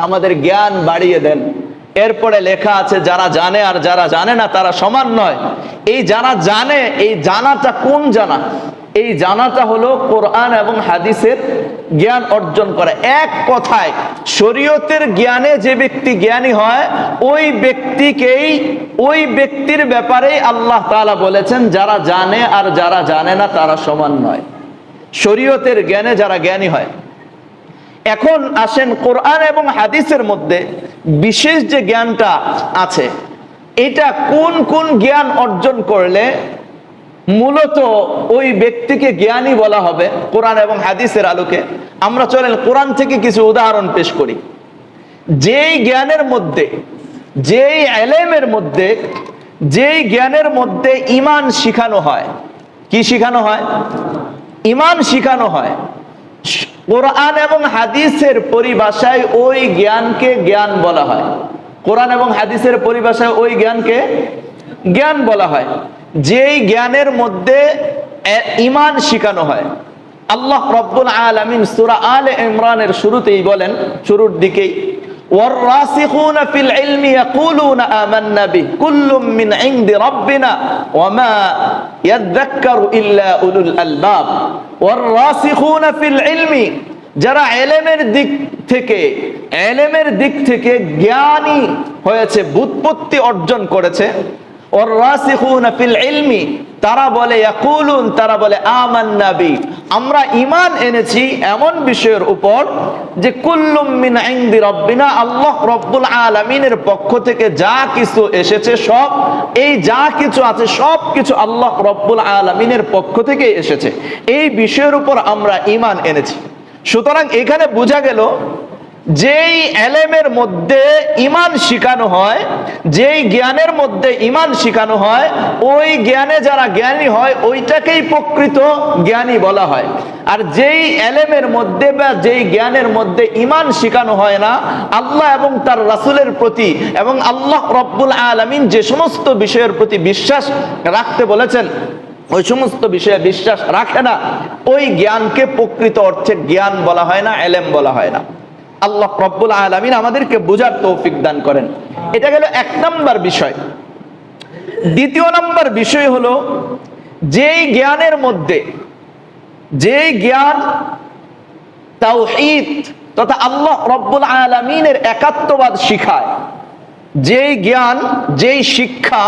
আমাদের জ্ঞান বাড়িয়ে দেন। এরপরে লেখা আছে যারা জানে আর যারা জানে না তারা সমান নয়। এই যারা জানে, এই জানাটা কোন জানা? এই জানাটা হলো কোরআন এবং হাদিসের জ্ঞান অর্জন করা। এক কথায় শরীয়তের জ্ঞানে যে ব্যক্তি জ্ঞানী হয় ওই ব্যক্তির ব্যাপারেই আল্লাহ তাআলা বলেছেন যারা জানে আর যারা জানে না তারা সমান নয়। শরীয়তের জ্ঞানে যারা জ্ঞানী হয়। এখন আসেন কোরআন এবং হাদিসের মধ্যে বিশেষ যে জ্ঞানটা আছে, এটা কোন কোন জ্ঞান অর্জন করলে মূলত ওই ব্যক্তিকে জ্ঞানী বলা হবে কোরআন এবং হাদিসের আলোকে। আমরা চলেন কোরআন থেকে কিছু উদাহরণ পেশ করি। যেই জ্ঞানের মধ্যে, যেই ইলমের মধ্যে, যেই জ্ঞানের মধ্যে ঈমান শিখানো হয়। কি শিখানো হয়? ঈমান শিখানো হয়। কোরআন এবং হাদিসের পরিভাষায় ওই জ্ঞানকে জ্ঞান বলা হয়। কোরআন এবং হাদিসের পরিভাষায় ওই জ্ঞানকে জ্ঞান বলা হয় যেই জ্ঞানের মধ্যে ঈমান শিখানো হয়। আল্লাহ রাব্বুল আলামিন সূরা আলে ইমরানের শুরুতেই বলেন, শুরুর দিকেই, والراسخون في العلم يقولون آمنا به كل من عند ربنا وما يذكر إلا أولو الألباب। والراسخون في العلم, যারা ইলমের দিক থেকে জ্ঞানী হয়েছে, বুৎপত্তি অর্জন করেছে। والراسخون في العلم, তারা বলে ইয়াকুলুন, তারা বলে আমান্না বি, আমরা ঈমান এনেছি এমন বিষয়ের উপর যে কুল্লুম মিন ইনদি রাব্বিনা, আল্লাহ রাব্বুল আলামিনের পক্ষ থেকে যা কিছু এসেছে সব, এই যা কিছু আছে সব কিছু আল্লাহ রাব্বুল আলামিনের পক্ষ থেকে এসেছে, এই বিষয়ের উপর আমরা ঈমান এনেছি। সুতরাং এখানে বোঝা গেল যেই ইলমের মধ্যে ঈমান শিখানো হয়, যেই জ্ঞানের মধ্যে ঈমান শিখানো হয়, ওই জ্ঞানে যারা জ্ঞানী হয় ওইটাকেই প্রকৃত জ্ঞানী বলা হয়। আর যেই ইলমের মধ্যে বা যেই জ্ঞানের মধ্যে ঈমান শিখানো হয় না, আল্লাহ এবং তার রাসূলের প্রতি এবং আল্লাহ রাব্বুল আলামিন যে সমস্ত বিষয়ের প্রতি বিশ্বাস রাখতে বলেছেন ওই সমস্ত বিষয়ে বিশ্বাস রাখে না, ওই জ্ঞানকে প্রকৃত অর্থে জ্ঞান বলা হয় না, ইলম বলা হয় না। আল্লাহ রাব্বুল আলামিন আমাদেরকে বোঝার তৌফিক দান করেন। এটা গেল এক নাম্বার বিষয়। দ্বিতীয় নাম্বার বিষয় হলো যেই জ্ঞানের মধ্যে, যেই জ্ঞান তাওহীদ তথা আল্লাহ রাব্বুল আলামিনের একাত্মবাদ শিখায়, যেই জ্ঞান, যেই শিক্ষা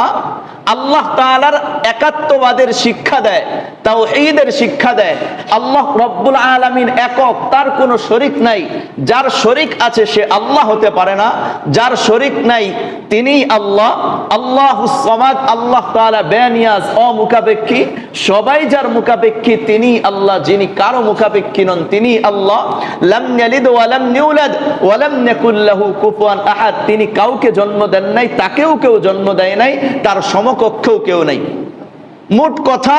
আল্লাহ তাআলার একাত্মবাদের শিক্ষা দেয়, তাওহীদের শিক্ষা দেয়। আল্লাহ রাব্বুল আলামিন একক, তার কোনো শরীক নাই। যার শরীক আছে সে আল্লাহ হতে পারে না, যার শরীক নাই তিনিই আল্লাহ। আল্লাহুস সামাদ, আল্লাহ তাআলা বেনিয়াজ, অমুখাপেক্ষী, সবাই যার মুখাপেক্ষী তিনিই আল্লাহ। যিনি কারো মুখাপেক্ষী নন তিনিই আল্লাহ। লাম ইয়ালিদ ওয়া লাম ইউলাদ ওয়া লাম ইয়াকুল লাহু কুফুয়ান আহাদ, তিনি কাউকে জন্ম দেন নাই, তাকেও কেউ জন্ম দেয় নাই, তার সমকক্ষেও কেউ নাই। মোট কথা,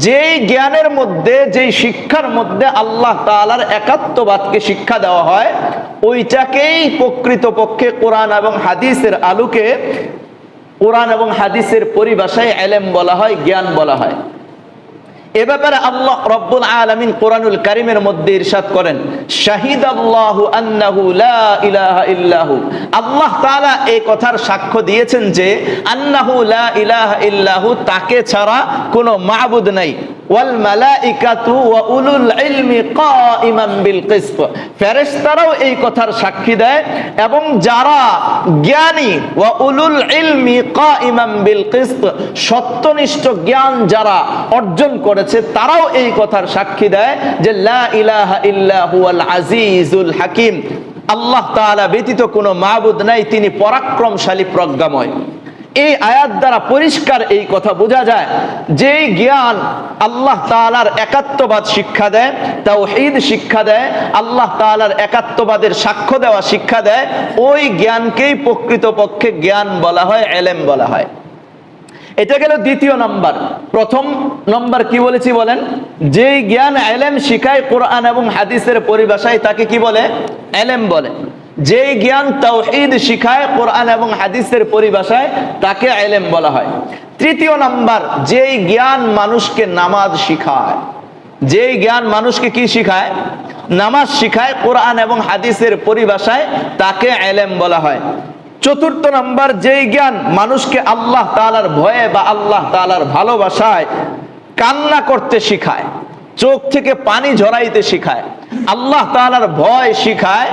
যেই জ্ঞানের মধ্যে, যেই শিক্ষার মধ্যে আল্লাহ তাআলার একাত্মবাদকে শিক্ষা দেওয়া হয়, ওইটাকেই প্রকৃতপক্ষে কোরআন এবং হাদিসের আলোকে, কোরআন এবং হাদিসের পরিভাষায় ইলম বলা হয়, জ্ঞান বলা হয়। এ ব্যাপারে আল্লাহ রাব্বুল আলামিন কোরআনুল কারীমের মধ্যে ইরশাদ করেন, শাহিদাল্লাহু আন্নাহু লা ইলাহা ইল্লাহু, আল্লাহ তাআলা এই কথার সাক্ষ্য দিয়েছেন যে আন্নাহু লা ইলাহা ইল্লাহু, তাকে ছাড়া কোনো মাবুদ নাই। ওয়াল মালাইকাতু ওয়া উলুল ইলমি কাইমান বিল কিসত, ফেরেশতারাও এই কথার সাক্ষী দেয় এবং যারা জ্ঞানী, ওয়া উলুল ইলমি কাইমান বিল কিসত, সত্যনিষ্ঠ জ্ঞান যারা অর্জন করেছে তারাও এই কথার সাক্ষী দেয় যে লা ইলাহা ইল্লা হুয়াল আজিজুল হাকিম, আল্লাহ তাআলা ব্যতীত কোনো মাবুদ নাই, তিনি পরাক্রমশালী, প্রজ্ঞাময়। এই আয়াত দ্বারা পরিষ্কার এই কথা বোঝা যায় যে জ্ঞান আল্লাহ তাআলার একাত্মবাদ শিক্ষা দেয়, তাওহীদ শিক্ষা দেয়, আল্লাহ তাআলার একাত্মবাদের সাক্ষ্য দেওয়া শিক্ষা দেয়, ওই জ্ঞানকেই প্রকৃতপক্ষে জ্ঞান বলা হয়, ইলম বলা হয়। এটা গেল দ্বিতীয় নাম্বার। প্রথম নাম্বার কি বলেছি বলেন? যেই জ্ঞান ইলম শিখায় কোরআন এবং হাদিসের পরিভাষায় তাকে কি বলে? ইলম বলে। যেই জ্ঞান তাওহীদ শিখায় কোরআন এবং হাদিসের পরিভাষায় তাকে ইলম বলা হয়। তৃতীয় নাম্বার, যেই জ্ঞান মানুষকে নামাজ শিখায়, যেই জ্ঞান মানুষকে কি শিখায়? নামাজ শিখায় কোরআন এবং হাদিসের পরিভাষায় তাকে ইলম বলা হয়। চতুর্থ নাম্বার, যেই জ্ঞান মানুষকে আল্লাহ তাআলার ভয়ে বা আল্লাহ তাআলার ভালোবাসায় কান্না করতে শিখায়, চোখ থেকে পানি ঝরাইতে শিখায়, আল্লাহ তাআলার ভয় শিখায়,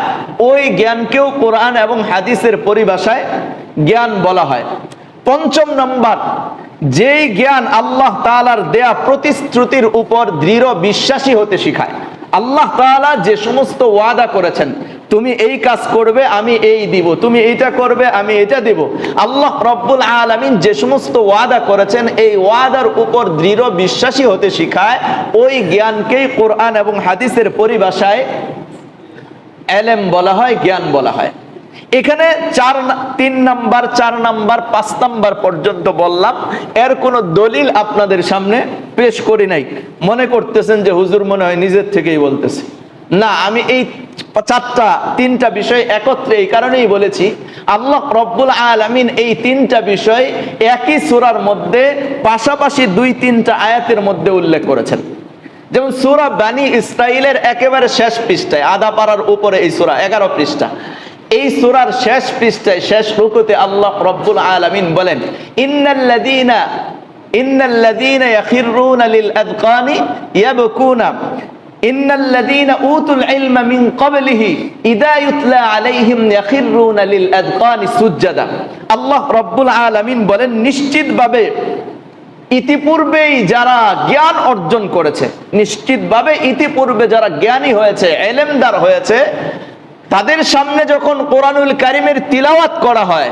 ওই জ্ঞানকেও কোরআন এবং হাদিসের পরিভাষায় জ্ঞান বলা হয়। পঞ্চম নম্বর, যেই জ্ঞান আল্লাহ তাআলার দেয়া প্রতিশ্রুতির উপর দৃঢ় বিশ্বাসী হতে শিখায়। আল্লাহ তাআলা যে সমস্ত ওয়াদা করেছেন, তুমি এই কাজ করবে আমি এই দিব, তুমি এইটা করবে আমি এটা দিব, আল্লাহ রব্বুল আলামিন যে সমস্ত ওয়াদা করেছেন এই ওয়াদার উপর দৃঢ় বিশ্বাসী হতে শিখায়, ওই জ্ঞানকেই কোরআন এবং হাদিসের পরিভাষায় ইলম বলা হয়, জ্ঞান বলা হয়। এখানে 3 নাম্বার 4 নাম্বার 5 নাম্বার পর্যন্ত বললাম, এর কোনো দলিল আপনাদের সামনে পেশ করি নাই। মনে করতেছেন যে হুজুর মনে হয় নিজের থেকেই বলতেছে। না, আমি এই 3টা বিষয় একত্রে এই কারণেই বলেছি, আল্লাহ রব্বুল আলামিন এই 3টা বিষয় একই সূরার মধ্যে পাশাপাশি 2-3টা আয়াতের মধ্যে উল্লেখ করেছেন। যেমন সূরা বানী ইসরাইলের একেবারে শেষ পৃষ্ঠায়, আধা পারার উপরে এই সূরা 11 পৃষ্ঠা, এই সূরার শেষ পৃষ্ঠায় শেষ রুকুতে আল্লাহ রব্বুল আলামিন বলেন, ইন্নাল্লাযীনা ইয়াখিরুনা লিল আযকানি ইয়াবকুনা ইন্নাল্লাযীনা উতুল ইলমা মিন ক্বাবলিহি ইযা ইউতলা আলাইহিম ইয়াখিরুনা লিল আযকানি সুজদা। আল্লাহ রব্বুল আলামিন বলেন, নিশ্চিতভাবে ইতিপূর্বেই যারা জ্ঞান অর্জন করেছে, নিশ্চিতভাবে ইতিপূর্বে যারা জ্ঞানী হয়েছে, ইলমদার হয়েছে, তাদের সামনে যখন কোরআনুল কারীমের তিলাওয়াত করা হয়,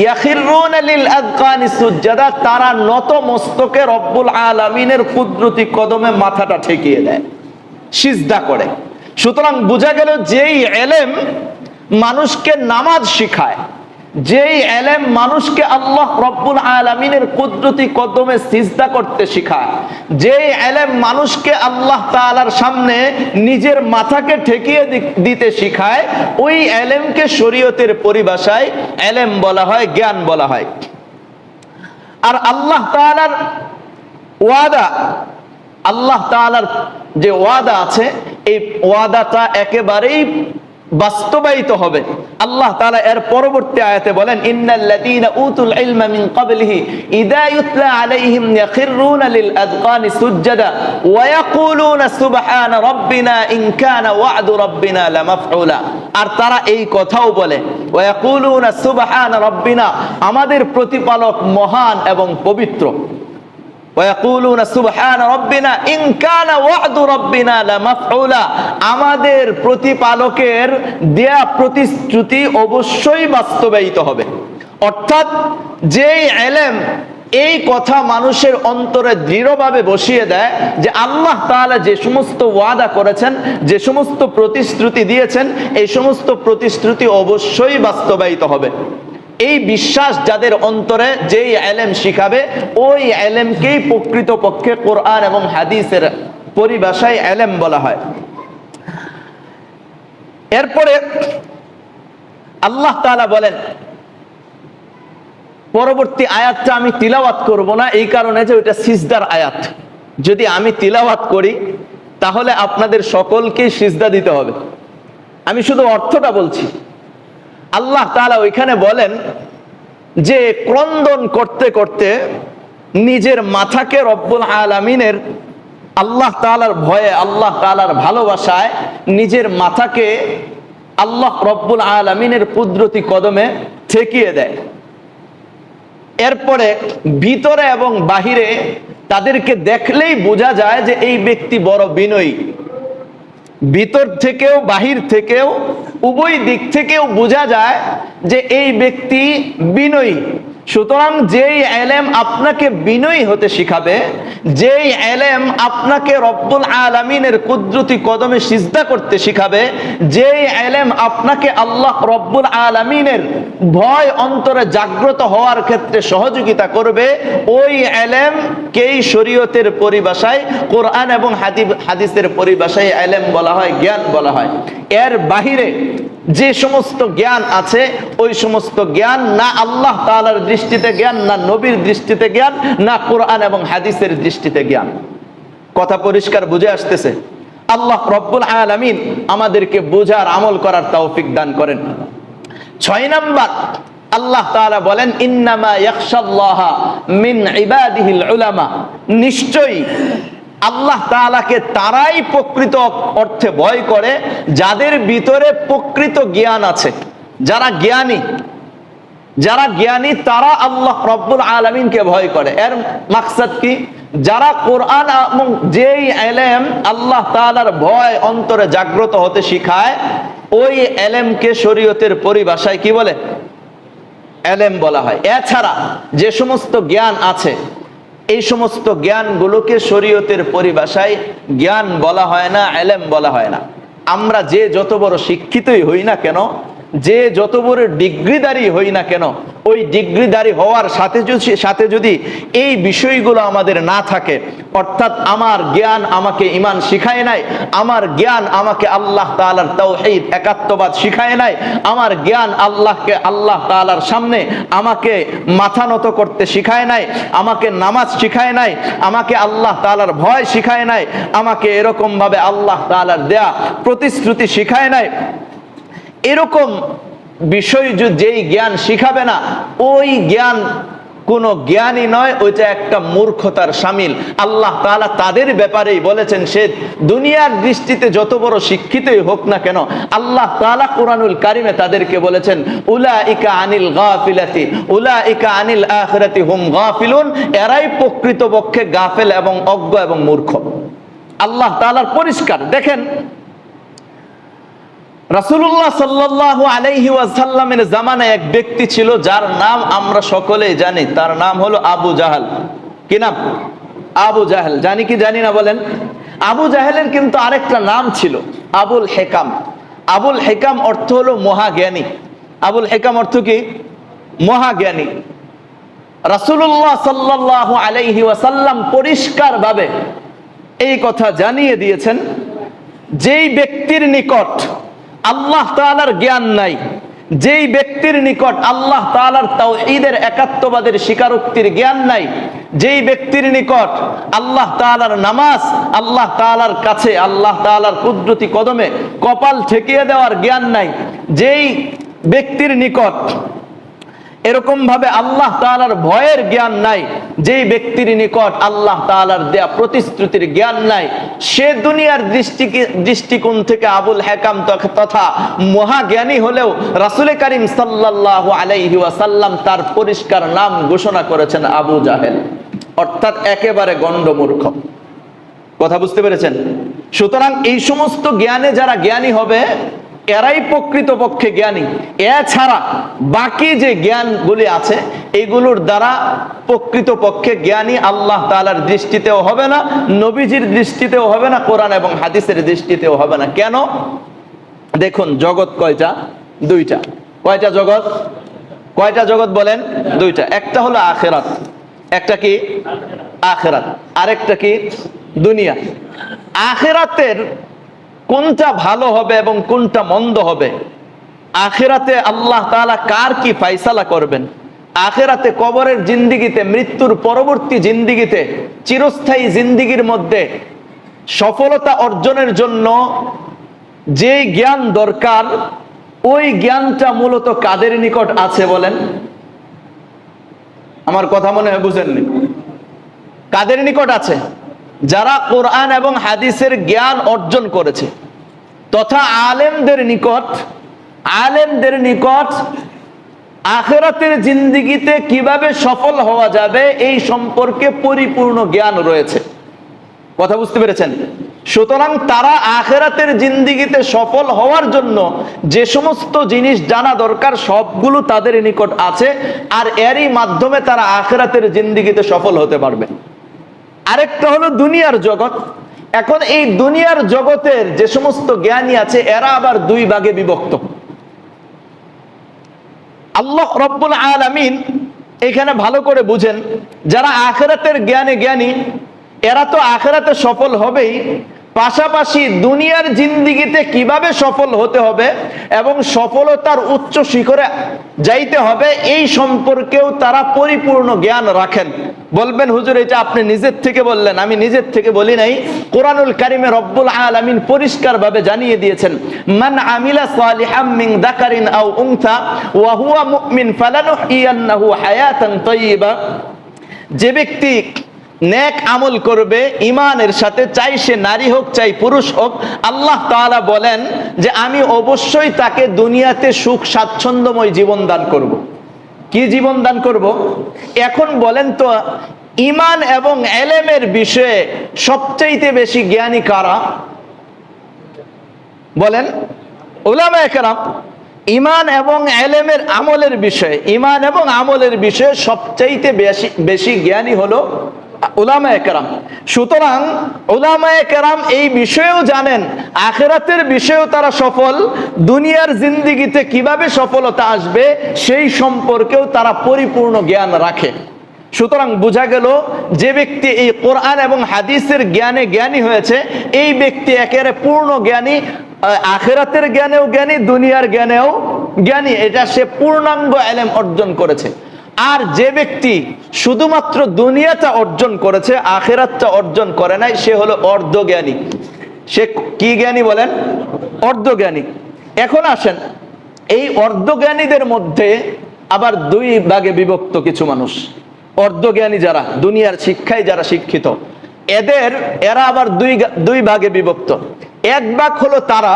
ইয়াখিরুনা লিল আযকানি সুজদা, তারা নত মস্তকে রব্বুল আলামিনের কুদরতি কদমে মাথাটা ঠেকিয়ে দেয়, সিজদা করে। সুতরাং বোঝা গেল, যেই ইলম মানুষকে নামাজ শিখায়, যেই ইলম মানুষকে আল্লাহ রব্বুল আলামিনের কুদরতি কদমে সিজদা করতে শিখায়, যেই ইলম মানুষকে আল্লাহ তাআলার সামনে নিজের মাথাকে ঠেকিয়ে দিতে শিখায়, ওই ইলমকে শরীয়তের পরিভাষায় ইলম বলা হয়, জ্ঞান বলা হয়। আর আল্লাহ তাআলার ওয়াদা, আল্লাহ তাআলার যে ওয়াদা আছে, এই ওয়াদাটা একেবারেই বাস্তবায়িত হবে। আল্লাহ তাআলা এর পরবর্তী আয়াতে বলেন, ইন্নাল্লাযীনা উতুল ইলমা মিন ক্বাবলিহি ইযা ইউতলা আলাইহিম ইয়াখিরুনা লিল আযকানি সুজদা ওয়া ইয়াকুলুনা সুবহানা রাব্বিনা ইন কানা ওয়া'দু রাব্বিনা লামাফউলা। আর তারা এই কথাও বলে, ওয়া ইয়াকুলুনা সুবহানা রাব্বিনা, আমাদের প্রতিপালক মহান এবং পবিত্র, ওয়ায়াকুলুনা সুবহানা রাব্বিনা ইন কানা ওয়া'দু রাব্বিনা লামাফউলা, আমাদের প্রতিপালকের দেয়া প্রতিশ্রুতি অবশ্যই বাস্তবায়িত হবে। অর্থাৎ যেই ইলম এই কথা মানুষের অন্তরে দৃঢ়ভাবে বসিয়ে দেয় যে আল্লাহ তাআলা যে সমস্ত ওয়াদা করেছেন, যে সমস্ত প্রতিশ্রুতি দিয়েছেন, এই সমস্ত প্রতিশ্রুতি অবশ্যই বাস্তবায়িত হবে, এই বিশ্বাস যাদের অন্তরে, যেই ইলম শিখাবে ওই ইলমকেই প্রকৃতপক্ষে কোরআন এবং হাদিসের পরিভাষায় ইলম বলা হয়। এরপরে আল্লাহ তাআলা বলেন, পরবর্তী আয়াতটা আমি তিলাওয়াত করব না, এই কারণে যে ওইটা সিজদার আয়াত, যদি আমি তিলাওয়াত করি তাহলে আপনাদের সকলকেই সিজদা দিতে হবে। আমি শুধু অর্থটা বলছি। আল্লাহ তাআলা ওইখানে বলেন যে ক্রন্দন করতে করতে নিজের মাথাকে রব্বুল আলামিনের, আল্লাহ তাআলার ভয়ে, আল্লাহ তাআলার ভালোবাসায় নিজের মাথাকে আল্লাহ রব্বুল আলামিনের কুদরতি কদমে ঠেকিয়ে দেয়। এরপরে ভিতরে এবং বাহিরে তাদেরকে দেখলেই বোঝা যায় যে এই ব্যক্তি বড় বিনয়ী, ভিতর থেকেও বাহির থেকেও উভয় দিক থেকেও বোঝা যায় যে এই ব্যক্তি বিনয়ী। সুতরাং যেই ইলম আপনাকে বিনয়ী হতে শিখাবে, যেই ইলম আপনাকে রব্বুল আলামিনের কুদরতি কদমে সিজদা করতে শিখাবে, যেই ইলম আপনাকে আল্লাহ রব্বুল আলামিনের ভয় অন্তরে জাগ্রত হওয়ার ক্ষেত্রে সহযোগিতা করবে, ওই ইলমকেই শরীয়তের পরিভাষায়, কোরআন এবং হাদিসের পরিভাষায় ইলম বলা হয়, জ্ঞান বলা হয়। এর বাহিরে যে সমস্ত জ্ঞান আছে, ওই সমস্ত জ্ঞান না আল্লাহ তাআলার দৃষ্টিতে জ্ঞান, না নবীর দৃষ্টিতে জ্ঞান, না কোরআন এবং হাদিসের দৃষ্টিতে জ্ঞান। কথা পরিষ্কার বুঝে আসতেছে? আল্লাহ রব্বুল আলামিন আমাদেরকে বোঝার আমল করার তৌফিক দান করেন। 6 নাম্বার, আল্লাহ তাআলা বলেন ইন্নামা ইয়াখশাল্লাহা মিন ইবাদিহিল উলামা, নিশ্চয়ই আল্লাহ তাআলাকে তারাই প্রকৃত অর্থে ভয় করে যাদের ভিতরে প্রকৃত জ্ঞান আছে। যারা জ্ঞানী তারা আল্লাহ রব্বুল আলামিনকে ভয় করে। এর মাকসাদ কি? যারা কোরআন এবং যেই ইলম আল্লাহ তাআলার ভয় অন্তরে জাগ্রত হতে শিখায়, ওই ইলমকে শরীয়তের পরিভাষায় কি বলে? ইলম বলা হয়। এছাড়া যে সমস্ত জ্ঞান আছে, এই সমস্ত জ্ঞানগুলোকে শরীয়তের পরিভাষায় জ্ঞান বলা হয় না, ইলম বলা হয় না। আমরা যে যত বড় শিক্ষিতই হই না কেন, যে যত বড় ডিগ্রিধারী হই না কেন, ওই ডিগ্রিধারী হওয়ার সাথে যদি এই বিষয়গুলো আমাদের না থাকে, অর্থাৎ আমার জ্ঞান আমাকে ঈমান শিখায় নাই, আমার জ্ঞান আমাকে আল্লাহ তাআলার তাওহীদ একাত্মবাদ শিখায় নাই, আমার জ্ঞান আল্লাহ তাআলার সামনে আমাকে মাথা নত করতে শিখায় নাই, আমাকে নামাজ শিখায় নাই, আমাকে আল্লাহ তাআলার ভয় শিখায় নাই, আমাকে এরকম ভাবে আল্লাহ তাআলার দেয়া প্রতিশ্রুতি শিখায় নাই, এরকম বিষয় যেই জ্ঞান শিখাবে না, ওই জ্ঞান কোনো জ্ঞানই নয়, ওইটা একটা মূর্খতার শামিল। আল্লাহ তাআলা তাদের ব্যাপারেই বলেছেন, সে দুনিয়ার দৃষ্টিতে যত বড় শিক্ষিতই হোক না কেন, আল্লাহ তাআলা কুরআনুল কারিমে তাদেরকে বলেছেন উলাইকা আনিল গাফিলাতি উলাইকা আনিল আখিরাতি হুম গাফিলুন, এরাই প্রকৃতপক্ষে গাফেল এবং অজ্ঞ এবং মূর্খ। আল্লাহ তাআলার পরিষ্কার। দেখেন, রাসূলুল্লাহ সাল্লাল্লাহু আলাইহি ওয়াসাল্লামের জামানায় এক ব্যক্তি ছিল যার নাম আমরা সকলেই জানি, তার নাম হলো আবু জাহাল। কি নাম? আবু জাহেল। জানি কি জানি না বলেন? আবু জাহেলের কিন্তু আরেকটা নাম ছিল, আবুল হেকাম। আবুল হেকাম অর্থ হলো মহাজ্ঞানী। আবুল হেকাম অর্থ কি? মহাজ্ঞানী। রাসূলুল্লাহ সাল্লাল্লাহু আলাইহি ওয়াসাল্লাম পরিষ্কারভাবে এই কথা জানিয়ে দিয়েছেন, যেই ব্যক্তির নিকট আল্লাহ তাআলার জ্ঞান নাই, যেই ব্যক্তির নিকট আল্লাহ তাআলার তাওহীদের একাত্মবাদের স্বীকারোক্তির জ্ঞান নাই, যেই ব্যক্তির নিকট আল্লাহ তাআলার নামাজ, আল্লাহ তাআলার কাছে আল্লাহ তাআলার কুদরতি কদমে কপাল ঠেকিয়ে দেওয়ার জ্ঞান নাই, যেই ব্যক্তির নিকট এরকম ভাবে আল্লাহ তাআলার ভয়ের জ্ঞান নাই, যেই ব্যক্তির নিকট আল্লাহ তাআলার দেয়া প্রতিশ্রুতির জ্ঞান নাই, সে দুনিয়ার দৃষ্টিকোণ থেকে আবুল হেকাম তথা মহাজ্ঞানী হলেও রাসূল করিম সাল্লাল্লাহু আলাইহি ওয়াসাল্লাম তার পরিষ্কার নাম ঘোষণা করেছেন আবু জাহেল, অর্থাৎ একেবারে গণ্ডমূর্খ। কথা বুঝতে পেরেছেন? সুতরাং এই সমস্ত জ্ঞানে যারা জ্ঞানী হবে, এরাই প্রকৃতপক্ষে জ্ঞানী। এছাড়া বাকি যে জ্ঞানগুলি আছে, এগুলোর দ্বারা প্রকৃতপক্ষে জ্ঞানী আল্লাহ তাআলার দৃষ্টিতেও হবে না, নবীজির দৃষ্টিতেও হবে না, কোরআন এবং হাদিসের দৃষ্টিতেও হবে না। কেন? দেখুন, জগৎ কয়টা? দুইটা। কয়টা জগৎ? কয়টা জগৎ বলেন? দুইটা। একটা হলো আখিরাত। একটা কি? আখিরাত। আরেকটা কি? দুনিয়া। আখিরাতের কোনটা ভালো হবে এবং কোনটা মন্দ হবে, আখিরাতে আল্লাহ তাআলা কার কি ফায়সালা করবেন, আখিরাতে কবরের জিন্দেগিতে, মৃত্যুর পরবর্তী জিন্দেগিতে, চিরস্থায়ী জিন্দেগির মধ্যে সফলতা অর্জনের জন্য যে জ্ঞান দরকার, ওই জ্ঞানটা মূলত কাদের নিকট আছে বলেন? আমার কথা মনে হয় বুঝেননি। কাদের নিকট আছে? যারা কোরআন এবং হাদিসের জ্ঞান অর্জন করেছে, তথা আলেমদের নিকট আখিরাতের জিন্দেগিতে কিভাবে সফল হওয়া যাবে এই সম্পর্কে পরিপূর্ণ জ্ঞান রয়েছে। কথা বুঝতে পেরেছেন? সুতরাং তারা আখিরাতের জিন্দেগিতে সফল হওয়ার জন্য যে সমস্ত জিনিস জানা দরকার, সবগুলো তাদের নিকট আছে, আর এরই মাধ্যমে তারা আখিরাতের জিন্দেগিতে সফল হতে পারবে। আরেকটা হলো দুনিয়ার জগৎ। এখন এই দুনিয়ার জগতের যে সমস্ত জ্ঞানী আছে, এরা আবার দুই ভাগে বিভক্ত। আল্লাহ রব্বুল আলামিন এখানে ভালো করে বুঝেন, যারা আখিরাতের জ্ঞানে জ্ঞানী, এরা তো আখিরাতে সফল হবেই, পাশাপাশি দুনিয়ার জিন্দেগিতে কিভাবে সফল হতে হবে এবং সফলতার উচ্চ শিখরে যাইতে হবে এই সম্পর্কেও তারা পরিপূর্ণ জ্ঞান রাখেন। বলবেন হুজুর এটা আপনি নিজের থেকে বললেন। আমি নিজের থেকে বলি নাই, কোরআনুল কারিমে রব্বুল আলামিন পরিষ্কারভাবে জানিয়ে দিয়েছেন, মান আমিলা সালিহাম মিন যাকারিন আও উনসা ওয়া হুয়া মুমিন ফালানুহইয়ান্নাহু হায়াতান তাইয়্যিবা। যে ব্যক্তি নেক আমল করবে ঈমানের সাথে, চাই সে নারী হোক চাই পুরুষ হোক, আল্লাহ তাআলা বলেন যে আমি অবশ্যই তাকে দুনিয়াতে সুখ স্বাচ্ছন্দ্যময় জীবন দান করব। কি জীবন দান করব? এখন বলেন তো, ঈমান এবং ইলমের বিষয়ে সবচাইতে বেশি জ্ঞানী কারা? বলেন উলামায়ে কেরাম। ঈমান এবং ইলমের আমলের বিষয়ে, ঈমান এবং আমলের বিষয়ে সবচাইতে বেশি জ্ঞানী হলো উলামায়ে কেরাম। সুতরাং উলামায়ে কেরাম এই বিষয়েও জানেন, আখিরাতের বিষয়েও তারা সফল, দুনিয়ার জিন্দেগিতে কিভাবে সফলতা আসবে সেই সম্পর্কেও তারা পরিপূর্ণ জ্ঞান রাখে। সুতরাং বোঝা গেল যে ব্যক্তি এই কোরআন এবং হাদিসের জ্ঞানে জ্ঞানী হয়েছে, এই ব্যক্তি একেবারে পূর্ণ জ্ঞানী, আখিরাতের জ্ঞানেও জ্ঞানী, দুনিয়ার জ্ঞানেও জ্ঞানী। এটা সে পূর্ণাঙ্গ ইলম অর্জন করেছে। আর যে ব্যক্তি শুধুমাত্র দুনিয়াটা অর্জন করেছে, আখিরাতটা অর্জন করে নাই, সে হলো অর্ধজ্ঞানী। সে কি জ্ঞানী বলেন? অর্ধজ্ঞানী। এখন আসেন, এই অর্ধজ্ঞানীদের মধ্যে আবার দুই ভাগে বিভক্ত কিছু মানুষ। অর্ধজ্ঞানী যারা, দুনিয়ার শিক্ষায় যারা শিক্ষিত, এরা আবার দুই ভাগে বিভক্ত। এক ভাগ হলো তারা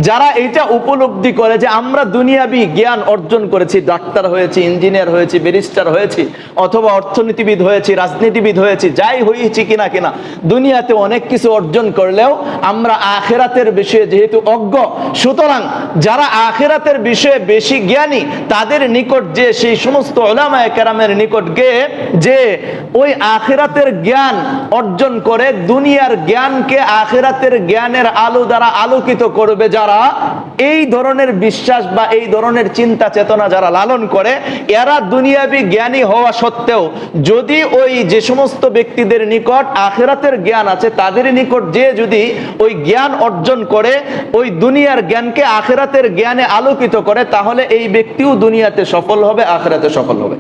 যারা এটা উপলব্ধি করে যে আমরা দুনিয়াবি জ্ঞান অর্জন করেছি, ডাক্তার হয়েছি, ইঞ্জিনিয়ার হয়েছি, ব্যারিস্টার হয়েছি, অথবা অর্থনীতিবিদ হয়েছি, রাজনীতিবিদ হয়েছি, যাই হয়েছি কিনা দুনিয়াতে অনেক কিছু অর্জন করলেও আমরা আখিরাতের বিষয়ে যেহেতু অজ্ঞ, সুতরাং যারা আখিরাতের বিষয়ে বেশি জ্ঞানী তাদের নিকট যে, সেই সমস্ত উলামায়ে কেরামের নিকট গিয়ে যে ওই আখিরাতের জ্ঞান অর্জন করে, দুনিয়ার জ্ঞানকে আখিরাতের জ্ঞানের আলো দ্বারা আলোকিত করবে, যারা এই ধরনের বিশ্বাস বা এই ধরনের চিন্তা চেতনা যারা লালন করে, এরা দুনিয়াবি জ্ঞানী হওয়া সত্ত্বেও যদি ওই যে সমস্ত ব্যক্তিদের নিকট আখিরাতের জ্ঞান আছে তাদের নিকট যে যদি ওই জ্ঞান অর্জন করে, ওই দুনিয়ার জ্ঞানকে আখিরাতের জ্ঞানে আলোকিত করে, তাহলে এই ব্যক্তিও দুনিয়াতে সফল হবে, আখিরাতে সফল হবে।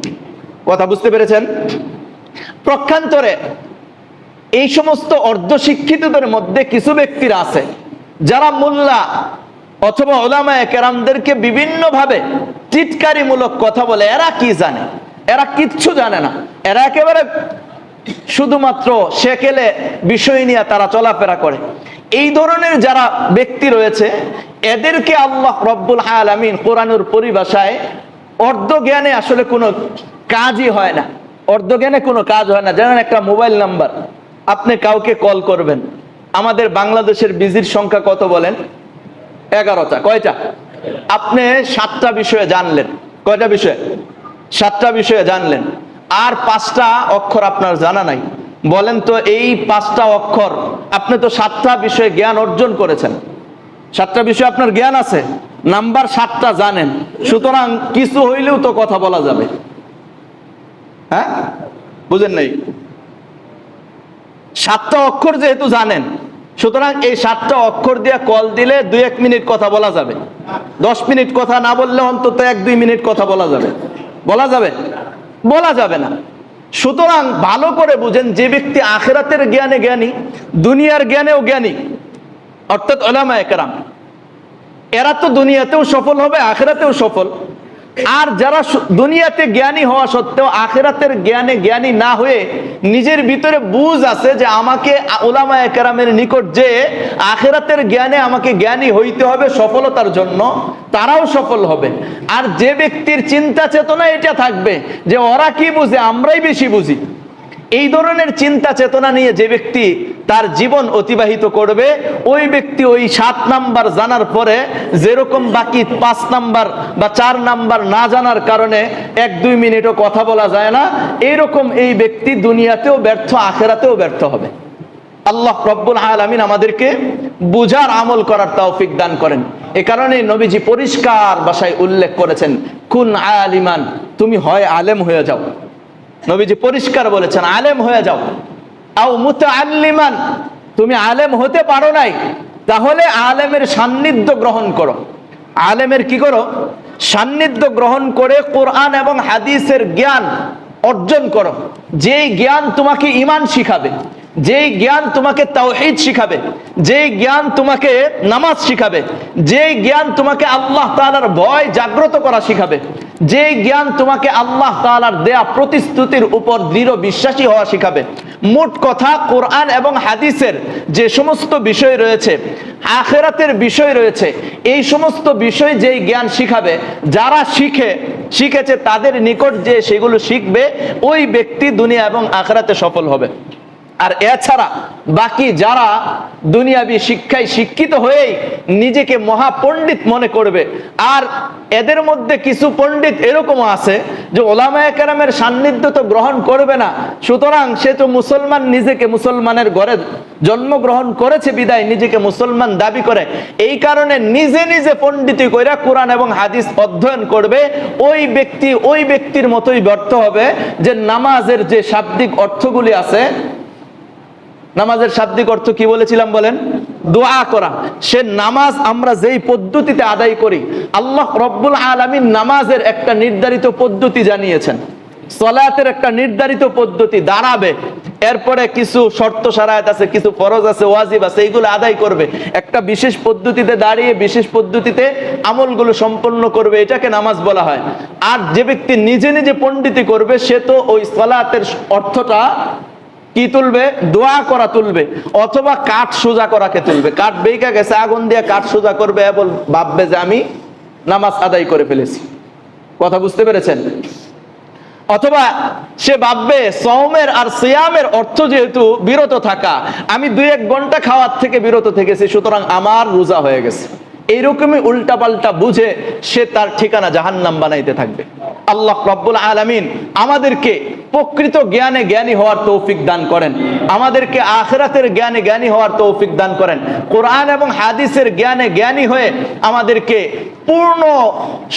কথা বুঝতে পেরেছেন? পক্ষান্তরে এই সমস্ত অর্ধশিক্ষিতদের মধ্যে কিছু ব্যক্তিরা আছে যারা মোল্লা অথবা উলামায়ে কেরামদেরকে বিভিন্ন ভাবে টিটকারিমূলক কথা বলে। এরা কি জানে? এরা কিচ্ছু জানে না। এরা একেবারে শুধুমাত্র সেকেলে বিষয় নিয়ে তারা চলাফেরা করে। এই ধরনের যারা ব্যক্তি রয়েছে, এদেরকে আল্লাহ রব্বুল আলামিন কোরআনের পরিভাষায় অর্ধজ্ঞানে আসলে কোনো কাজই হয় না। অর্ধজ্ঞানে কোনো কাজ হয় না। যেমন একটা মোবাইল নাম্বার, আপনি কাউকে কল করবেন, আমাদের বাংলাদেশের বিজির সংখ্যা কত বলেন? 11টা। কয়টা? আপনি 7টা বিষয়ে জানলেন। কয়টা বিষয়? 7টা বিষয়ে জানলেন, আর 5টা অক্ষর আপনার জানা নাই। বলেন তো, এই 5টা অক্ষর আপনি তো 7টা বিষয়ে জ্ঞান অর্জন করেছেন, 7টা বিষয়ে আপনার জ্ঞান আছে, নাম্বার 7টা জানেন, সুতরাং কিছু হইলেও তো কথা বলা যাবে। হ্যাঁ, বুঝেন নাই? 7টা অক্ষর যেহেতু জানেন, সুতরাং এই 7টা অক্ষর দিয়ে কল দিলে 2-1 মিনিট কথা বলা যাবে। 10 মিনিট কথা না বললে অন্তত 1-2 মিনিট কথা বলা যাবে। বলা যাবে? বলা যাবে না। সুতরাং ভালো করে বুঝেন, যে ব্যক্তি আখিরাতের জ্ঞানে জ্ঞানী, দুনিয়ার জ্ঞানেও জ্ঞানী, অর্থাৎ উলামায়ে কেরাম, এরা তো দুনিয়াতেও সফল হবে, আখিরাতেও সফল। আর যারা দুনিয়াতে জ্ঞানী হওয়া সত্ত্বেও আখিরাতের জ্ঞানে জ্ঞানী না হয়ে নিজের ভিতরে বুঝ আছে যে আমাকে উলামায়ে কেরামের নিকট যে আখিরাতের জ্ঞানে আমাকে জ্ঞানী হইতে হবে সফলতার জন্য, তারাও সফল হবে। আর যে ব্যক্তির চিন্তা চেতনা এটা থাকবে যে ওরা কি বুঝে, আমরাই বেশি বুঝি, এই ধরনের চিন্তা চেতনা নিয়ে যে ব্যক্তি তার জীবন অতিবাহিত করবে, ওই ব্যক্তি ওই 7 নাম্বার জানার পরে যেরকম বাকি 5 নাম্বার বা 4 নাম্বার না জানার কারণে 1-2 মিনিটও কথা বলা যায় না, এইরকম এই ব্যক্তি দুনিয়াতেও ব্যর্থ, আখিরাতেও ব্যর্থ হবে। আল্লাহ রব্বুল আলামিন আমাদেরকে বুঝার আমল করার তৌফিক দান করেন। এ কারণে নবীজি পরিষ্কার ভাষায় উল্লেখ করেছেন, কুন আলিমান, তুমি হয় আলেম হয়ে যাও। নবীজি পরিষ্কার বলেছেন, আলেম হয়ে যাও। আও মুতাআল্লিমান, তুমি আলেম হতে পারো নাই, তাহলে আলেমের সান্নিধ্য গ্রহণ করো। আলেমের কি করো? সান্নিধ্য গ্রহণ করে কোরআন এবং হাদিসের জ্ঞান অর্জন করো। যেই জ্ঞান তোমাকে ঈমান শিখাবে, যেই জ্ঞান তোমাকে তাওহীদ শিখাবে, যেই জ্ঞান তোমাকে নামাজ শিখাবে, যেই জ্ঞান তোমাকে আল্লাহ তাআলার ভয় জাগ্রত করা শিখাবে, যেই জ্ঞান তোমাকে আল্লাহ তাআলার দেয়া প্রতিশ্রুতির উপর দৃঢ় বিশ্বাসী হওয়া শিখাবে। মোট কথা, কোরআন এবং হাদিসের যে সমস্ত বিষয় রয়েছে, আখিরাতের বিষয় রয়েছে, এই সমস্ত বিষয় যেই জ্ঞান শিখাবে, যারা শিখেছে তাদের নিকট যে সেগুলো শিখবে, ওই ব্যক্তি দুনিয়া এবং আখিরাতে সফল হবে। আর এছাড়া বাকি যারা দুনিয়াবি শিক্ষায় শিক্ষিত হয়েই নিজেকে মহাপণ্ডিত মনে করবে, আর এদের মধ্যে কিছু পণ্ডিত এরকমও আছে যে ওলামায়ে কেরামের সান্নিধ্য তো গ্রহণ করবে না, সুতরাং সে তো মুসলমান, নিজেকে মুসলমানের ঘরে জন্মগ্রহণ করেছে বিদায় নিজেকে মুসলমান দাবি করে, এই কারণে নিজে নিজে পণ্ডিতি কইরা কোরআন এবং হাদিস অধ্যয়ন করবে। ওই ব্যক্তির মতোই ব্যর্থ হবে যে নামাজের যে শাব্দিক অর্থগুলি আছে, নামাজের শাব্দিক অর্থ কি বলেছিলাম বলেন? দোয়া করা। সে নামাজ আমরা যেই পদ্ধতিতে আদায় করি, আল্লাহ রব্বুল আলামিন নামাজের একটা নির্ধারিত পদ্ধতি জানিয়েছেন, সালাতের একটা নির্ধারিত পদ্ধতি দাঁড়াবে, এরপরে কিছু শর্ত শারায়াত আছে, কিছু ফরজ আছে, ওয়াজিব আছে, এইগুলো আদায় করবে, একটা বিশেষ পদ্ধতিতে দাঁড়িয়ে বিশেষ পদ্ধতিতে আমলগুলো সম্পন্ন করবে, এটাকে নামাজ বলা হয়। আর যে ব্যক্তি নিজে নিজে পণ্ডিতি করবে, সে তো ওই সালাতের অর্থটা কি তুলবে? দোয়া করা তুলবে, অথবা কাঠ সোজা করাকে তুলবে। কাঠ বেঁকে গেছে, আগুন দিয়ে কাঠ সোজা করবে এবং ভাববে যে আমি নামাজ আদায় করে ফেলেছি। কথা বুঝতে পেরেছেন? অথবা সে ভাববে সওমের আর সিয়ামের অর্থ যেহেতু বিরত থাকা, আমি 2-1 ঘন্টা খাওয়ার থেকে বিরত থেকেছি, সুতরাং আমার রোজা হয়ে গেছে। এইরকমই উল্টাপাল্টা বুঝে সে তার ঠিকানা জাহান্নাম বানাইতে থাকবে। আল্লাহ রাব্বুল আলামিন আমাদেরকে প্রকৃত জ্ঞানে জ্ঞানী হওয়ার তৌফিক দান করেন, আমাদেরকে আখিরাতের জ্ঞানে জ্ঞানী হওয়ার তৌফিক দান করেন, কোরআন এবং হাদিসের জ্ঞানে জ্ঞানী হয়ে আমাদেরকে পূর্ণ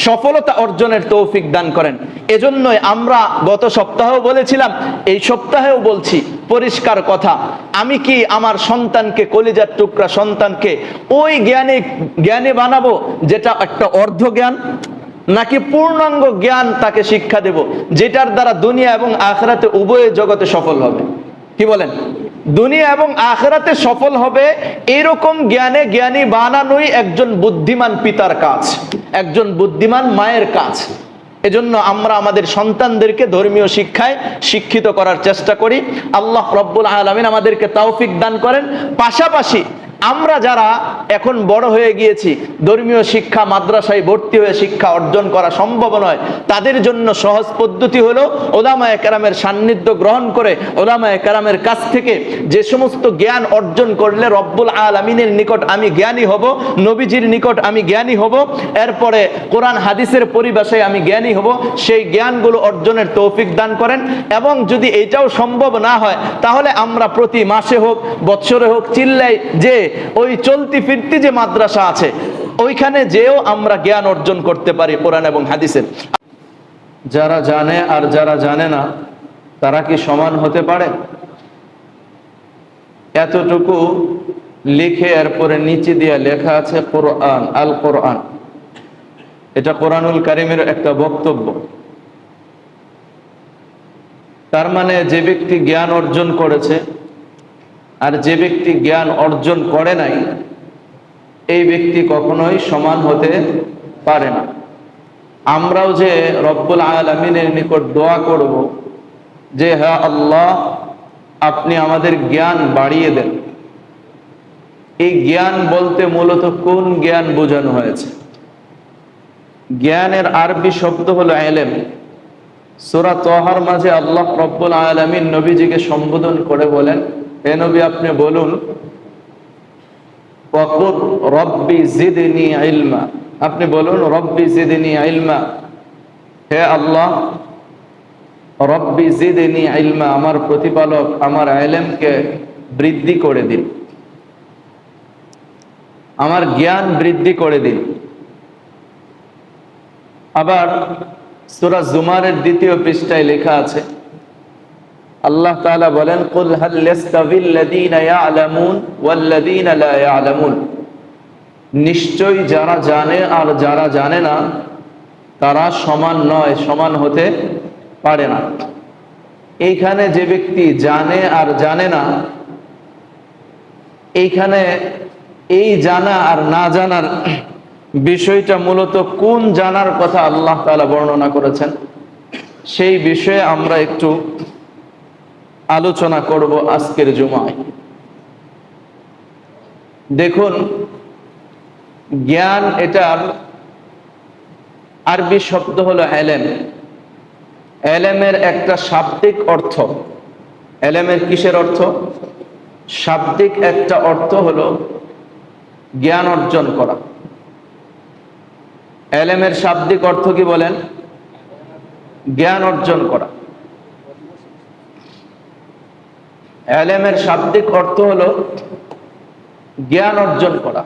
সফলতা অর্জনের তৌফিক দান করেন। এজন্যই আমরা গত সপ্তাহেও বলেছিলাম, এই সপ্তাহেও বলছি পরিষ্কার কথা, আমি কি আমার সন্তানকে, কলিজার টুকরা সন্তানকে ওই জ্ঞানী বানাবো যেটা একটা অর্ধ জ্ঞান, নাকি পূর্ণাঙ্গ জ্ঞান তাকে শিক্ষা দেব যেটার দ্বারা দুনিয়া এবং আখিরাতে উভয় জগতে সফল হবে? কি বলেন? দুনিয়া এবং আখিরাতে সফল হবে এরকম জ্ঞানে জ্ঞানী বানানোই একজন বুদ্ধিমান পিতার কাজ, একজন বুদ্ধিমান মায়ের কাজ। এজন্য আমরা আমাদের সন্তানদেরকে ধর্মীয় শিক্ষায় শিক্ষিত করার চেষ্টা করি। আল্লাহ রব্বুল আলামিন আমাদেরকে তৌফিক দান করেন। পাশাপাশি আমরা যারা এখন বড় হয়ে গিয়েছি, ধর্মীয় শিক্ষা মাদ্রাসায় ভর্তি হয়ে শিক্ষা অর্জন করা সম্ভব নয়, তাদের জন্য সহজ পদ্ধতি হলো উলামায়ে কেরামের সান্নিধ্য গ্রহণ করে উলামায়ে কেরামের কাছ থেকে যে সমস্ত জ্ঞান অর্জন করলে রব্বুল আলামিনের নিকট আমি জ্ঞানী হব, নবীজির নিকট আমি জ্ঞানী হব, এরপরে কোরআন হাদিসের পরিভাষায় আমি জ্ঞানী হব, সেই জ্ঞানগুলো অর্জনের তৌফিক দান করেন। এবং যদি এটাও সম্ভব না হয়, তাহলে আমরা প্রতি মাসে হোক, বৎসরে হোক, চিল্লাই যে ওই চলতি ফিরতি যে মাদ্রাসা আছে, ওইখানে যেও আমরা জ্ঞান অর্জন করতে পারি কোরআন এবং হাদিসের। যারা জানে আর যারা জানে না, তারা কি সমান হতে পারে? এতটুকু লিখে এরপরে নিচে দিয়ে লেখা আছে কোরআন, আল কোরআন, এটা কোরআনুল কারীমের একটা বক্তব্য। তার মানে যে ব্যক্তি জ্ঞান অর্জন করেছে আর যে ব্যক্তি জ্ঞান অর্জন করে নাই, এই ব্যক্তি কখনোই সমান হতে পারে না। আমরাও যে রব্বুল আলামিনের নিকট দোয়া করব যে হ্যাঁ আল্লাহ, আপনি আমাদের জ্ঞান বাড়িয়ে দেন, এই জ্ঞান বলতে মূলত কোন জ্ঞান বোঝানো হয়েছে? জ্ঞানের আরবি শব্দ হলো ইলম। সূরা তাহার মাঝে আল্লাহ রব্বুল আলামিন নবীজিকে সম্বোধন করে বলেন, হে নবী, আপনি বলুন ওয়াকুর রব্বি জিদনি ইলমা, আপনি বলুন রব্বি জিদনি ইলমা, হে আল্লাহ রব্বি জিদনি ইলমা, আমার প্রতিপালক আমার ইলমকে বৃদ্ধি করে দিন, আমার জ্ঞান বৃদ্ধি করে দিন। আবার সূরা জুমারের 2য় পৃষ্ঠায় লেখা আছে আল্লাহ তাআলা বলেন, কুল হাল ইয়াস্তাবিল্লাযীনা ইয়ালামুন ওয়াল্লাযীনা লা ইয়ালামুন, নিশ্চয়ই যারা জানে আর যারা জানে না তারা সমান নয়, সমান হতে পারে না। এইখানে যে ব্যক্তি জানে আর জানে না, এইখানে এই জানা আর না জানার বিষয়টা মূলত কোন জানার কথা আল্লাহ তাআলা বর্ণনা করেছেন, সেই বিষয়ে আমরা একটু আলোচনা করব আজকের জুমায়। দেখুন, জ্ঞান এটার আরবি শব্দ হলো এলেম। এলেমের একটা শাব্দিক অর্থ, এলেমের কিসের অর্থ? শাব্দিক একটা অর্থ হলো জ্ঞান অর্জন করা। এলেমের শাব্দিক অর্থ কি বলেন? জ্ঞান অর্জন করা। এলেমের শাব্দিক অর্থ হলো জ্ঞান অর্জন করা।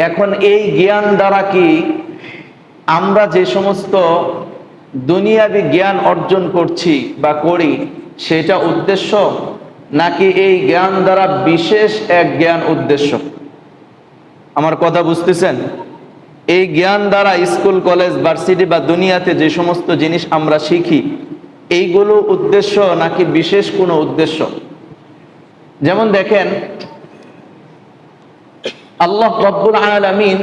এখন এই জ্ঞান দ্বারা কি আমরা যে সমস্ত দুনিয়াবি জ্ঞান অর্জন করছি বা করি সেটা উদ্দেশ্য, নাকি এই জ্ঞান দ্বারা বিশেষ এক জ্ঞান উদ্দেশ্য? আমার কথা বুঝতেছেন? এই জ্ঞান দ্বারা স্কুল, কলেজ, ভার্সিটি বা দুনিয়াতে যে সমস্ত জিনিস আমরা শিখি, এইগুলো উদ্দেশ্য নাকি বিশেষ কোনো উদ্দেশ্য? যেমন দেখেন, আল্লাহ রাব্বুল আলামিন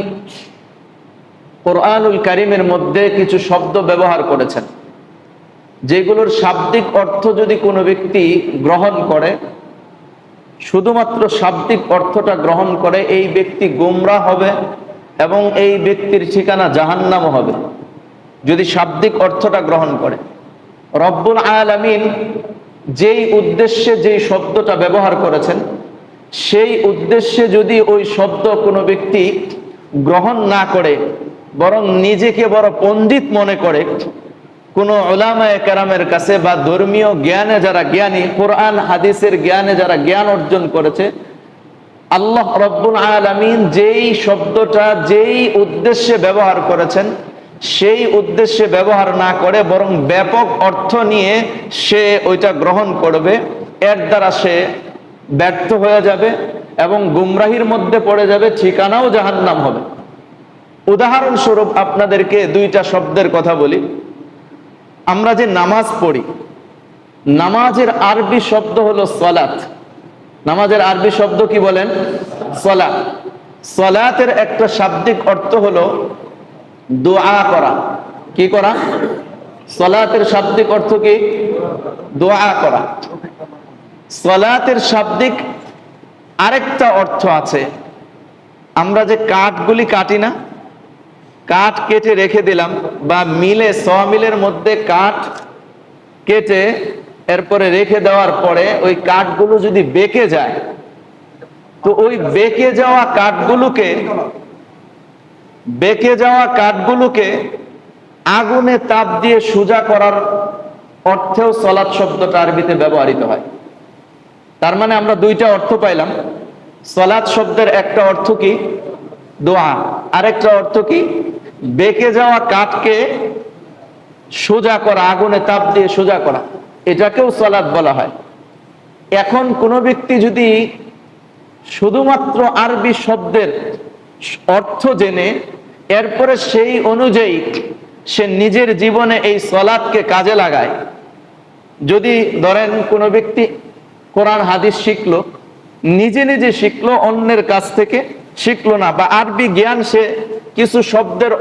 কোরআনুল কারীমের মধ্যে কিছু শব্দ ব্যবহার করেছেন, যেগুলোর শাব্দিক অর্থ যদি কোনো ব্যক্তি গ্রহণ করে, শুধুমাত্র শাব্দিক অর্থটা গ্রহণ করে, এই ব্যক্তি গোমরাহ হবে এবং এই ব্যক্তির ঠিকানা জাহান্নাম হবে, যদি শাব্দিক অর্থটা গ্রহণ করে। রব্বুল আলামিন যেই উদ্দেশ্যে যেই শব্দটা ব্যবহার করেছেন, সেই উদ্দেশ্যে যদি ওই শব্দ কোনো ব্যক্তি গ্রহণ না করে, বরং নিজেকে বড় পণ্ডিত মনে করে, কোনো উলামায়ে কেরামের কাছে বা ধর্মীয় জ্ঞানে যারা জ্ঞানী, কোরআন হাদিসের জ্ঞানে যারা জ্ঞান অর্জন করেছে, আল্লাহ রাব্বুল আলামিন যেই শব্দটা যেই উদ্দেশ্যে ব্যবহার করেছেন, সেই উদ্দেশ্যে ব্যবহার না করে বরং ব্যাপক অর্থ নিয়ে সে ওইটা গ্রহণ করবে, এর দ্বারা সে ব্যর্থ হয়ে যাবে এবং গুমরাহির মধ্যে পড়ে যাবে, ঠিকানাও জাহান্নাম হবে। উদাহরণস্বরূপ আপনাদেরকে দুইটা শব্দের কথা বলি। আমরা যে নামাজ পড়ি, নামাজের আরবি শব্দ হলো সলাত। নামাজের আরবি শব্দ কি বলেন? সলাত। সলাতের একটা শাব্দিক অর্থ হলো দোয়া করা। কি করা? সলাতের শাব্দিক অর্থ কি? দোয়া করা। সলাতের শাব্দিক আরেকটা অর্থ আছে, আমরা যে কাঠগুলি কাটি না, কাঠ কেটে রেখে দিলাম, বা মিলে সমিলের মধ্যে কাঠ কেটে এরপরে রেখে দেওয়ার পরে ওই কাঠগুলো যদি বেঁকে যায়, তো ওই বেঁকে যাওয়া কাঠগুলোকে আগুনে তাপ দিয়ে সোজা করার অর্থেও সলাত শব্দটা আরবিতে ব্যবহৃত হয়। তার মানে আমরা দুইটা অর্থ পাইলাম। সলাত শব্দের একটা অর্থ কি? দোয়া। আরেকটা অর্থ কি? বেঁকে যাওয়া কাঠকে সোজা করা, আগুনে তাপ দিয়ে সোজা করা, এটাকেও সলাত বলা হয়। এখন কোনো ব্যক্তি যদি শুধুমাত্র আরবি শব্দের অর্থ জেনে এরপরে সেই অনুযায়ী সে নিজের জীবনে এই সলাতকে কাজে লাগায়, যদি ধরেন কোনো ব্যক্তি কোরআন হাদিস শিখলো, নিজে নিজে শিখলো, অন্যের কাছ থেকে শিখলো না, বা আরবি জ্ঞান সে কিছু শব্দের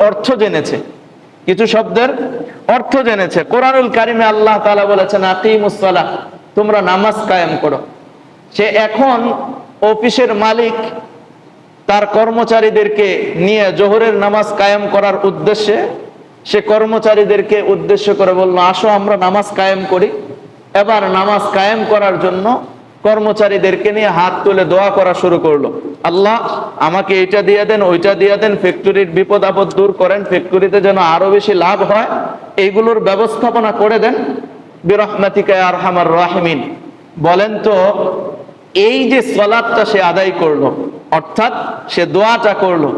অর্থ জেনেছে, কোরআনুল কারিমে আল্লাহ তাআলা বলেছেন আকিমুস সালাহ, তোমরা নামাজ কায়েম করো। সে এখন অফিসের মালিক তার কর্মচারীদেরকে নিয়ে জোহরের নামাজ কায়েম করার উদ্দেশ্যে সে কর্মচারীদেরকে উদ্দেশ্য করে বলল, আসো আমরা নামাজ কায়েম করি। এবার নামাজ কায়েম করার জন্য কর্মচারীদেরকে নিয়ে হাত তুলে দোয়া করা শুরু করলো, আল্লাহ আমাকে এইটা দিয়ে দেন, ওইটা দিয়ে দেন, ফ্যাক্টরির বিপদ আপদ দূর করেন, ফ্যাক্টরিতে যেন আরো বেশি লাভ হয়, এইগুলোর ব্যবস্থাপনা করে দেন, বিরহমাতিকা ইয়া আরহামার রাহিমিন। বলেন তো, এই যে সালাতটা সে আদায় করলো, অর্থাৎ সে দোয়াটা করলো,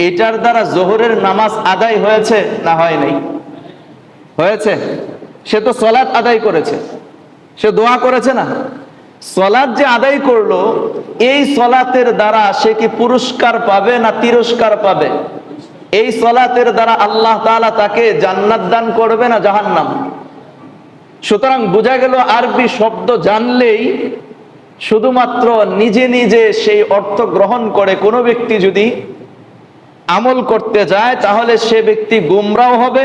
এটার দ্বারা জোহরের নামাজ আদায় হয়েছে না হয় নাই? হয়েছে। সে তো সালাত আদায় করেছে। সে দোয়া করেছে না? সলাৎ যে আদায় করলো, এই সলাতের দ্বারা সে কি পুরস্কার পাবে না তিরস্কার পাবে? এই সলাতের দ্বারা আল্লাহ তাআলা তাকে জান্নাত দান করবে না জাহান্নাম? সুতরাং বোঝা গেল আরবি শব্দ জানলেই শুধুমাত্র নিজে নিজে সেই অর্থ গ্রহণ করে কোনো ব্যক্তি যদি আমল করতে যায়, তাহলে সে ব্যক্তি গুমরাও হবে,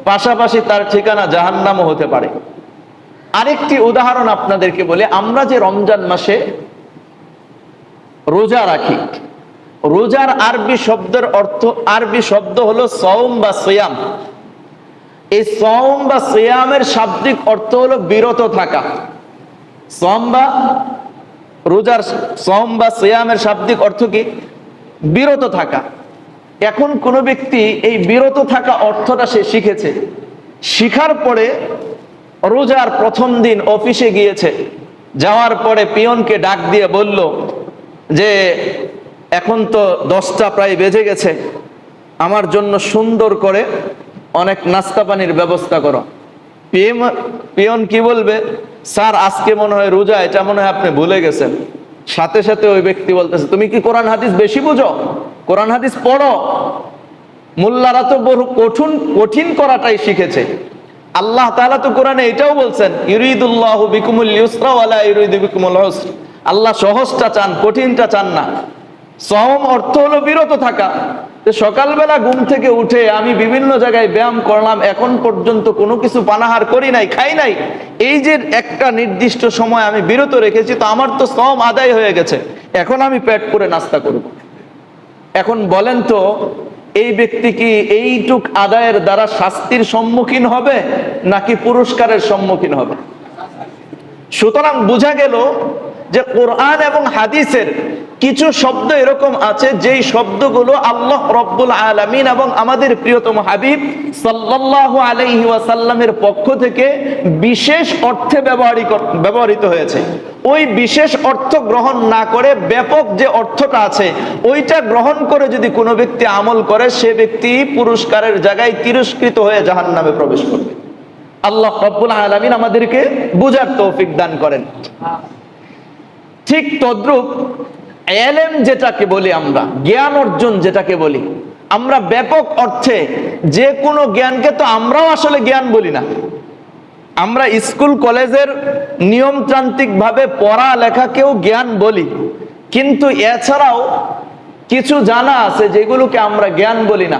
পাশাপাশি তার ঠিকানা জাহান্নামও হতে পারে। আরেকটি উদাহরণ আপনাদেরকে বলি, আমরা যে রমজান মাসে রোজা রাখি, রোজার আরবি শব্দের অর্থ, আরবি শব্দ হলো সওম বা সিয়াম। এই সওম বা সিয়ামের শাব্দিক অর্থ হলো বিরত থাকা। সওম বা রোজার, সওম বা সিয়ামের শাব্দিক অর্থ কি? বিরত থাকা। এখন কোন ব্যক্তি এই বিরত থাকা অর্থটা সে শিখেছে, শিখার পরে রোজার প্রথম দিন অফিসে গিয়েছে, যাওয়ার পরে পিয়নকে ডাক দিয়ে বলল যে এখন তো 10টা প্রায় বেজে গেছে, আমার জন্য সুন্দর করে অনেক নাস্তা পানির ব্যবস্থা করো। পিয়ন কি বলবে? স্যার আজকে মনে হয় রোজা, এটা মনে হয় আপনি ভুলে গেছেন। সাথে সাথে ওই ব্যক্তি বলতেছে, তুমি কি কোরআন হাদিস বেশি বুঝো? কোরআন হাদিস পড়ো। মোল্লারা তো বড় কঠিন করাটাই শিখেছে। আল্লাহ তাআলা তো কোরআনে এটাও বলছেন, ইউরিদুল্লাহু বিকুমুল ইউসরা ওয়ালা ইউরিদু বিকুমুল উসর। আল্লাহ সহজটা চান, কঠিনটা চান না। সওম অর্থ হলো বিরত থাকা। সকালবেলা ঘুম থেকে উঠে আমি বিভিন্ন জায়গায় ব্যায়াম করলাম, এখন পর্যন্ত কোনো কিছু পানাহার করি নাই, খাই নাই, এই যে একটা নির্দিষ্ট সময় আমি বিরত রেখেছি, তো আমার তো সওম আদায় হয়ে গেছে, এখন আমি পেট করে নাস্তা করব। এখন বলেন তো, এই ব্যক্তি কি এইটুক আদায়ের দ্বারা শাস্তির সম্মুখীন হবে নাকি পুরস্কারের সম্মুখীন হবে? সুতরাং বোঝা গেল যে কোরআন এবং হাদিসের কিছু শব্দ এরকম আছে যেই শব্দগুলো আল্লাহ রব্বুল আলামিন এবং আমাদের প্রিয়তম হাবিব সাল্লাল্লাহু আলাইহি ওয়াসাল্লামের পক্ষ থেকে বিশেষ অর্থে ব্যবহৃত হয়েছে। ওই বিশেষ অর্থ গ্রহণ না করে ব্যাপক যে অর্থটা আছে ওইটা গ্রহণ করে যদি কোনো ব্যক্তি আমল করে, সে ব্যক্তি পুরস্কারের জায়গায় তিরস্কৃত হয়ে জাহান্নামে প্রবেশ করবে। আল্লাহ রব্বুল আলামিন আমাদেরকে বুঝার তৌফিক দান করেন। ঠিক তদ্রূপ ইলম যেটাকে বলি আমরা, জ্ঞান অর্জন যেটাকে বলি আমরা, ব্যাপক অর্থে যে কোনো জ্ঞানকে তো আমরাও আসলে জ্ঞান বলি না। আমরা স্কুল কলেজের নিয়মতান্ত্রিক ভাবে পড়া লেখাকেও জ্ঞান বলি, কিন্তু এছাড়াও কিছু জানা আছে যেগুলোকে আমরা জ্ঞান বলি না।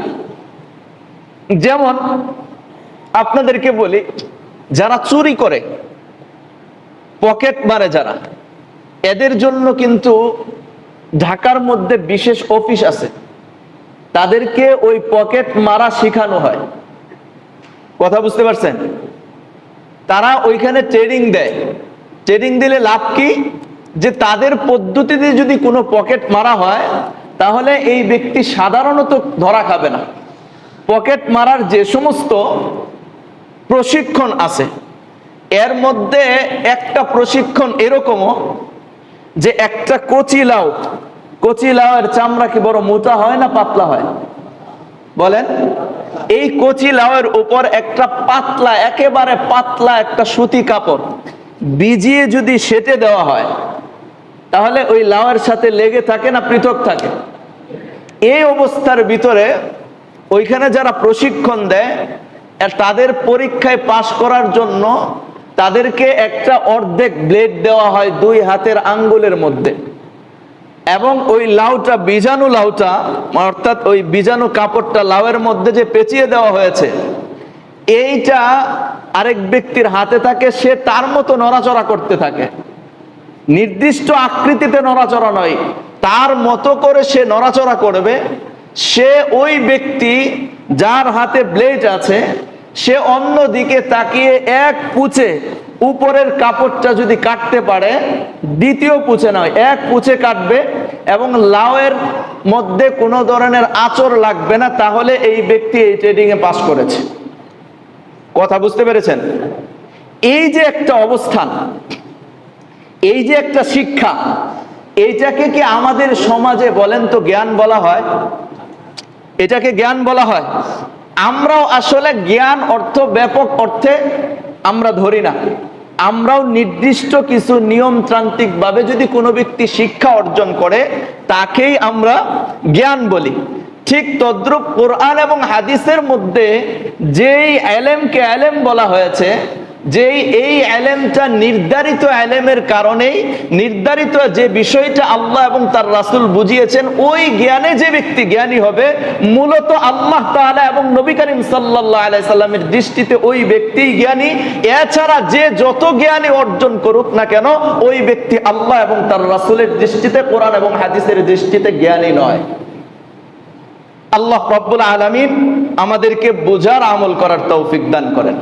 যেমন আপনাদেরকে বলি, যারা চুরি করে, পকেট মারে যারা, এদের জন্য কিন্তু ঢাকার মধ্যে বিশেষ অফিস আছে, তাদেরকে ওই পকেট মারা শেখানো হয়। কথা বুঝতে পারছেন? তারা ওইখানে ট্রেনিং দেয়। ট্রেনিং দিলে লাভ কি? যে তাদের পদ্ধতিতে যদি কোনো পকেট মারা হয় তাহলে এই ব্যক্তি সাধারণত ধরা খাবে না। পকেট মারার যে সমস্ত প্রশিক্ষণ আছে, এর মধ্যে একটা প্রশিক্ষণ এরকমও যে একটা কচি লাউয়ের চামড়া কি বড় মোটা হয় না পাতলা হয়? বলেন। এই কচি লাউয়ের উপর একটা পাতলা, একেবারে পাতলা একটা সুতি কাপড় ভিজিয়ে যদি সেটে দেওয়া হয়, তাহলে ওই লাউয়ের সাথে লেগে থাকে না পৃথক থাকে? এই অবস্থার ভিতরে ওইখানে যারা প্রশিক্ষণ দেয়, তাদের পরীক্ষায় পাশ করার জন্য তাদেরকে একটা অর্ধেক ব্লেড দেওয়া হয় 2 হাতের আঙ্গুলের মধ্যে, এবং ওই লাউটা, বীজাণু লাউটা, অর্থাৎ ওই বীজাণু কাপড়টা লাউয়ের মধ্যে যে পেঁচিয়ে দেওয়া হয়েছে, এইটা আরেক ব্যক্তির হাতে থাকে। সে তার মতো নড়াচড়া করতে থাকে, নির্দিষ্ট আকৃতিতে নড়াচড়া নয়, তার মতো করে সে নড়াচড়া করবে। সে ওই ব্যক্তি যার হাতে ব্লেড আছে, সে অন্য দিকে তাকিয়ে এক পুঁচে উপরের কাপড়টা যদি কাটতে পারে, দ্বিতীয় পুঁচে নয়, এক পুঁচে কাটবে এবং লাউয়ের মধ্যে কোনো ধরনের আঁচড় লাগবে না, তাহলে এই ব্যক্তি এই ট্রেনিং এ পাস করেছে। কথা বুঝতে পেরেছেন? এই যে একটা অবস্থান, এই যে একটা শিক্ষা, এইটাকে কি আমাদের সমাজে বলেন তো জ্ঞান বলা হয়? এটাকে জ্ঞান বলা হয়? আমরাও আসলে জ্ঞান অর্থ ব্যাপক অর্থে আমরা ধরি না। আমরাও নির্দিষ্ট কিছু নিয়মতান্ত্রিক ভাবে যদি কোনো ব্যক্তি শিক্ষা অর্জন করে তাকেই আমরা জ্ঞান বলি। ঠিক তদ্রূপ কোরআন এবং হাদিসের মধ্যে যেই এলেমকে এলেম বলা হয়েছে, যেই এই এলেমটা নির্ধারিত এলেমের কারণেই, নির্ধারিত যে বিষয়টা আল্লাহ এবং তার রাসূল বুঝিয়েছেন, ওই জ্ঞানে যে ব্যক্তি জ্ঞানী হবে মূলত আল্লাহ তাআলা এবং নবী করিম সাল্লাল্লাহু আলাইহি সাল্লামের দৃষ্টিতে ওই ব্যক্তিই জ্ঞানী। এছাড়া যে যত জ্ঞানী অর্জন করুক না কেন ওই ব্যক্তি আল্লাহ এবং তার রাসূলের দৃষ্টিতে, কোরআন এবং হাদিসের দৃষ্টিতে জ্ঞানী নয়। আল্লাহ রাব্বুল আলামিন আমাদেরকে বোঝার আমল করার তৌফিক দান করেন।